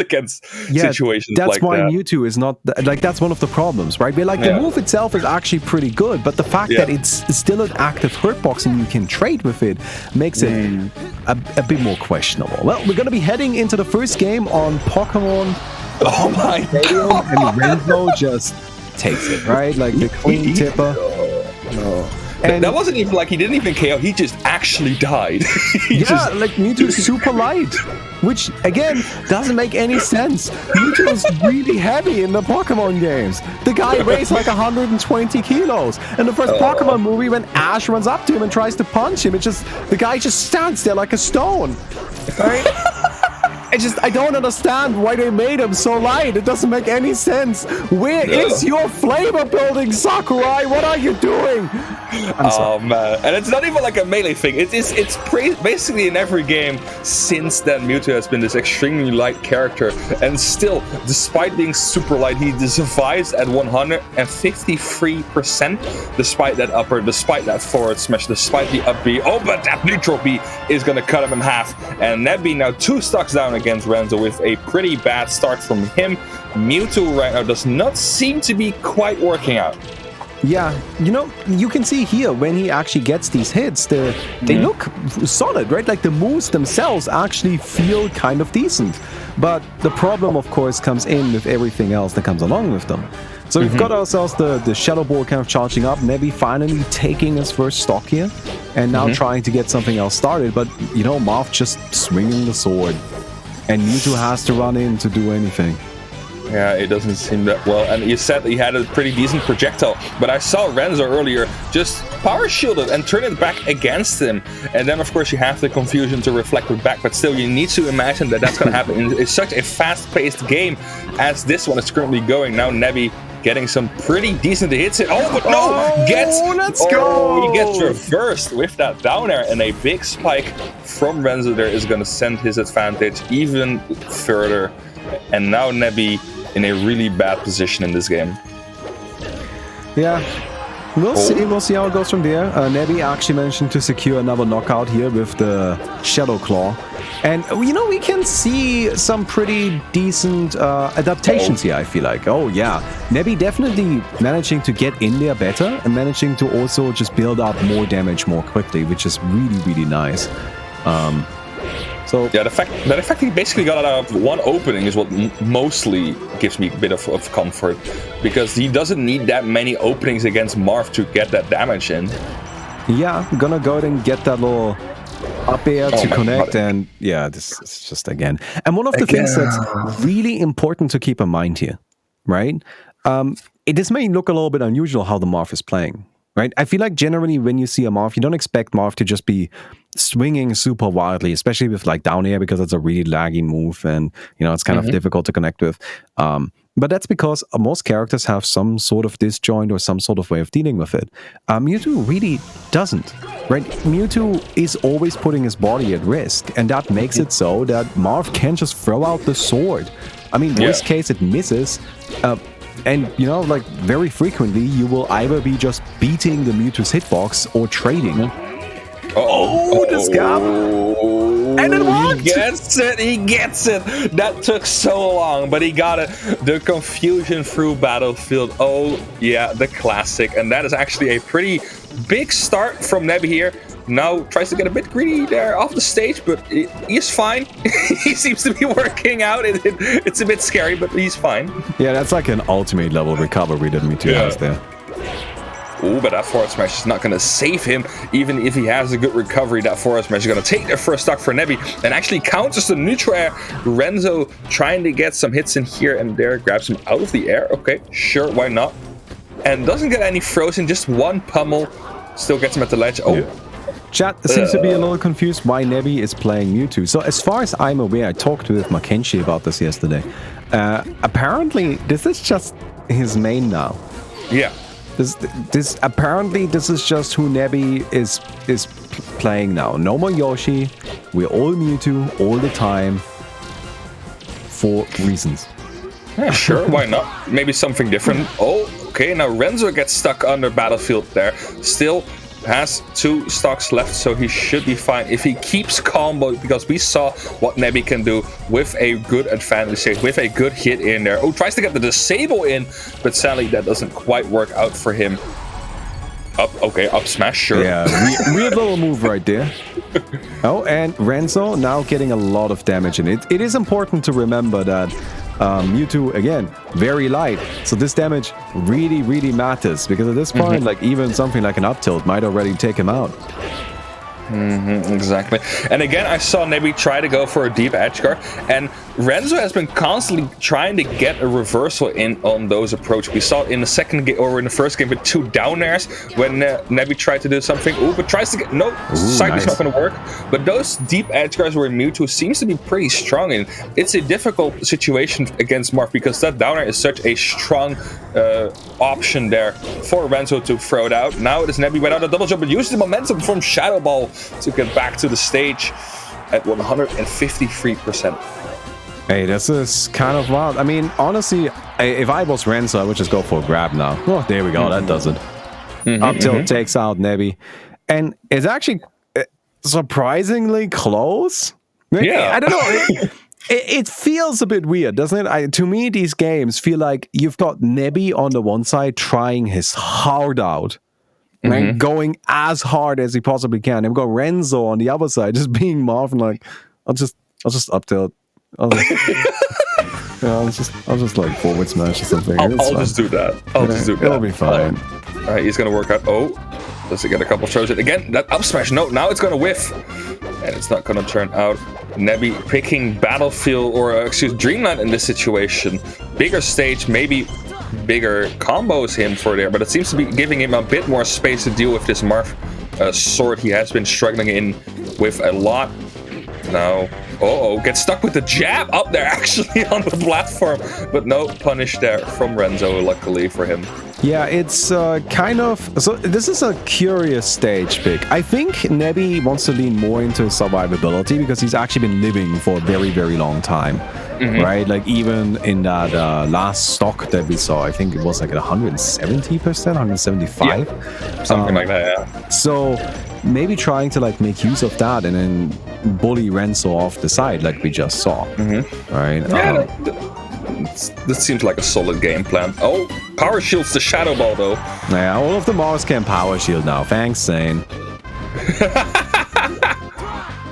against Yeah, situations that's like why that. Mewtwo is not like that's one of the problems, right? Where like the move itself is actually pretty good, but the fact that it's still an active hurtbox and you can trade with it makes it a bit more questionable. Well, we're gonna be heading into the first game on Pokemon. Oh my God! And Renzo just takes it, right? Like the clean tipper. And that wasn't even like he didn't even KO, he just actually died. Like Mewtwo's super light, which again doesn't make any sense. Mewtwo's really heavy in the Pokemon games. The guy weighs like 120 kilos. In the first Pokemon movie, when Ash runs up to him and tries to punch him, the guy just stands there like a stone. Right? I don't understand why they made him so light. It doesn't make any sense. Where is your flavor building, Sakurai? What are you doing? Oh man, and it's not even like a melee thing. It's basically in every game since then. Mewtwo has been this extremely light character, and still, despite being super light, he survives at 153%. Despite that upper, despite that forward smash, despite the up B. Oh, but that neutral B is gonna cut him in half. And nebbii now 2 stocks down against Renzo with a pretty bad start from him. Mewtwo right now does not seem to be quite working out. Yeah, you can see here when he actually gets these hits, they look solid, right? Like the moves themselves actually feel kind of decent. But the problem, of course, comes in with everything else that comes along with them. So we've got ourselves the Shadow Ball kind of charging up, nebbii finally taking his first stock here, and now trying to get something else started. But, Marth just swinging the sword, and Mewtwo has to run in to do anything. Yeah, it doesn't seem that well. And you said he had a pretty decent projectile, but I saw Renzo earlier just power shielded and turn it back against him. And then, of course, you have the confusion to reflect it back, but still, you need to imagine that that's going to happen. It's such a fast-paced game as this one is currently going. Now, nebbii getting some pretty decent hits. But no! Let's go! He gets reversed with that down air, and a big spike from Renzo there is going to send his advantage even further. And now nebbii in a really bad position in this game. Yeah, we'll see. We'll see how it goes from there. nebbii actually managed to secure another knockout here with the Shadow Claw. And, we can see some pretty decent adaptations here, I feel like. Oh, yeah. nebbii definitely managing to get in there better and managing to also just build up more damage more quickly, which is really, really nice. So yeah, the fact he basically got it out of one opening is what mostly gives me a bit of comfort, because he doesn't need that many openings against Marth to get that damage in. Yeah, I'm gonna go ahead and get that little up air to connect, and yeah, this is just again. And one of the things that's really important to keep in mind here, right? This may look a little bit unusual how the Marth is playing. Right? I feel like generally when you see a Marth, you don't expect Marth to just be swinging super wildly, especially with like down air, because it's a really laggy move and, it's kind of difficult to connect with. But that's because most characters have some sort of disjoint or some sort of way of dealing with it. Mewtwo really doesn't, right? Mewtwo is always putting his body at risk, and that makes it so that Marth can just throw out the sword. I mean, worst case, it misses. And, like, very frequently, you will either be just beating the Mewtwo's hitbox or trading. The scam! And it worked! He gets it! That took so long, but he got it. The confusion through Battlefield. Oh, yeah, the classic. And that is actually a pretty big start from nebbii here. Now tries to get a bit greedy there off the stage, but he's fine. He seems to be working out. It's a bit scary, but he's fine. Yeah, that's like an ultimate level recovery that Mewtwo has there. Oh, but that forward smash is not going to save him. Even if he has a good recovery, that forward smash is going to take their first stock for nebbii and actually counters the neutral air. Renzo trying to get some hits in here and there, grabs him out of the air. Okay, sure, why not? And doesn't get any frozen, just one pummel. Still gets him at the ledge. Chat seems to be a little confused why nebbii is playing Mewtwo. So as far as I'm aware, I talked with Mackenzie about this yesterday. Apparently, this is just his main now. Yeah. Apparently this is just who nebbii is playing now. No more Yoshi. We're all Mewtwo all the time for reasons. Yeah, sure, why not? Maybe something different. Oh, okay, now Renzo gets stuck under Battlefield there. Still has 2 stocks left, so he should be fine if he keeps combo, because we saw what nebbii can do with a good advantage stage, with a good hit in there. Oh, tries to get the disable in, but sadly that doesn't quite work out for him. Up smash, sure. Yeah, weird little move right there. Oh, and Renzo now getting a lot of damage in it. It is important to remember that Mewtwo, again, very light. So this damage really, really matters, because at this point, like even something like an up tilt might already take him out. Exactly. And again, I saw nebbii try to go for a deep edge guard, and Renzo has been constantly trying to get a reversal in on those approaches. We saw it in the second game, or in the first game, with 2 down airs when nebbii tried to do something. Ooh, but tries to get side is not going to work. But those deep edge guards where Mewtwo seems to be pretty strong in. It's a difficult situation against Marth, because that down air is such a strong option there for Renzo to throw it out. Now it is nebbii without a double jump, but uses the momentum from Shadow Ball to get back to the stage at 153%. Hey, this is kind of wild. I mean, honestly, if I was Renzo, I would just go for a grab now. Oh, there we go. That does it. Up tilt takes out nebbii. And it's actually surprisingly close. Yeah. I don't know. It feels a bit weird, doesn't it? To me, these games feel like you've got nebbii on the one side trying his heart out. Right? Going as hard as he possibly can. And we've got Renzo on the other side, just being Marvin, like, I'll just up tilt. I'll just like forward smash or something. I'll just do that. I'll just do that. It'll be fine. All right, he's gonna work out. Oh, does he get a couple throws? Again, that up smash. No, now it's gonna whiff, and it's not gonna turn out. nebbii picking Battlefield, or Dreamland in this situation. Bigger stage, maybe bigger combos him for there, but it seems to be giving him a bit more space to deal with this Marth sword he has been struggling in with a lot. Now, gets stuck with the jab up there actually on the platform, but no punish there from Renzo, luckily for him. Yeah, it's kind of... So this is a curious stage pick. I think nebbii wants to lean more into survivability, because he's actually been living for a very, very long time. Right? Like even in that last stock that we saw, I think it was like at 170%, 175. Yeah, something like that, yeah. So maybe trying to like make use of that and then bully Renzo off the side like we just saw. Right? Yeah, this seems like a solid game plan. Oh, power shields the Shadow Ball though. Yeah, all of the Mars can power shield now. Thanks, Zane.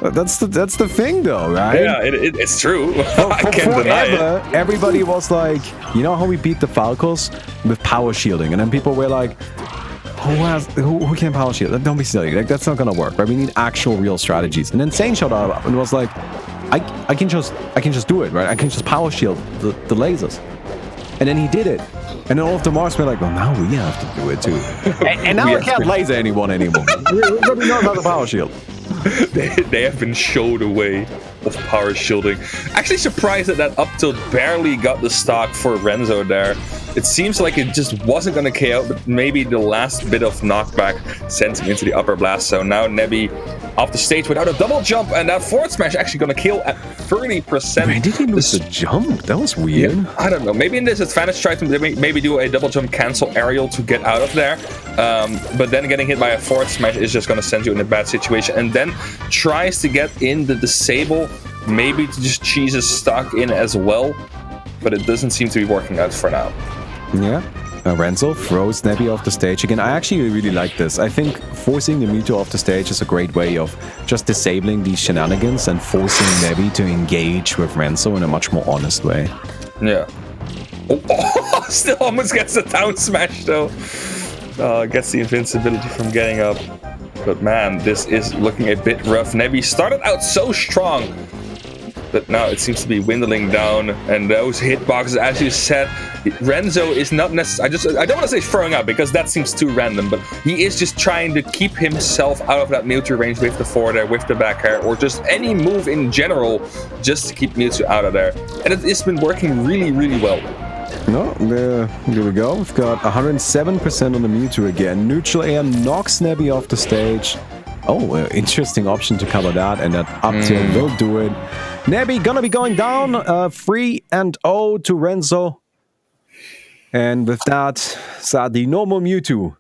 That's the thing, though, right? Yeah, it's true. I can't deny it. Everybody was like, you know how we beat the Falcos with power shielding, and then people were like, who can power shield? Don't be silly. Like that's not gonna work, right? We need actual, real strategies. And then Zane showed up and was like, I can just do it, right? I can just power shield the lasers. And then he did it. And then all of the Mars were like, well, now we have to do it too. and now I can't laser anyone anymore. Everybody knows how to power shield. They have been showed a way of power shielding. Actually surprised that up tilt barely got the stock for Renzo there. It seems like it just wasn't going to KO, but maybe the last bit of knockback sent him into the upper blast zone. Now nebbii off the stage without a double jump, and that forward smash actually going to kill at 30%. Why did he lose the jump? That was weird. Yeah, I don't know. Maybe in this advantage try to maybe do a double jump cancel aerial to get out of there. But then getting hit by a forward smash is just going to send you in a bad situation. And then tries to get in the disable, maybe to just cheese his stock in as well. But it doesn't seem to be working out for now. Yeah. Renzo throws nebbii off the stage again. I actually really like this. I think forcing the Mewtwo off the stage is a great way of just disabling these shenanigans and forcing nebbii to engage with Renzo in a much more honest way. Yeah. Still almost gets the down smash though. Gets the invincibility from getting up. But man, this is looking a bit rough. nebbii started out so strong, but now it seems to be dwindling down, and those hitboxes, as you said, Renzo is not necessarily... I don't want to say throwing out, because that seems too random, but he is just trying to keep himself out of that Mewtwo range with the forward air, with the back air, or just any move in general, just to keep Mewtwo out of there. And it's been working really, really well. No, there we go. We've got 107% on the Mewtwo again. Neutral air knocks nebbii off the stage. Oh, interesting option to cover that, and that up tilt will do it. nebbii gonna be going down 3-0 to Renzo. And with that, sadly, no more Mewtwo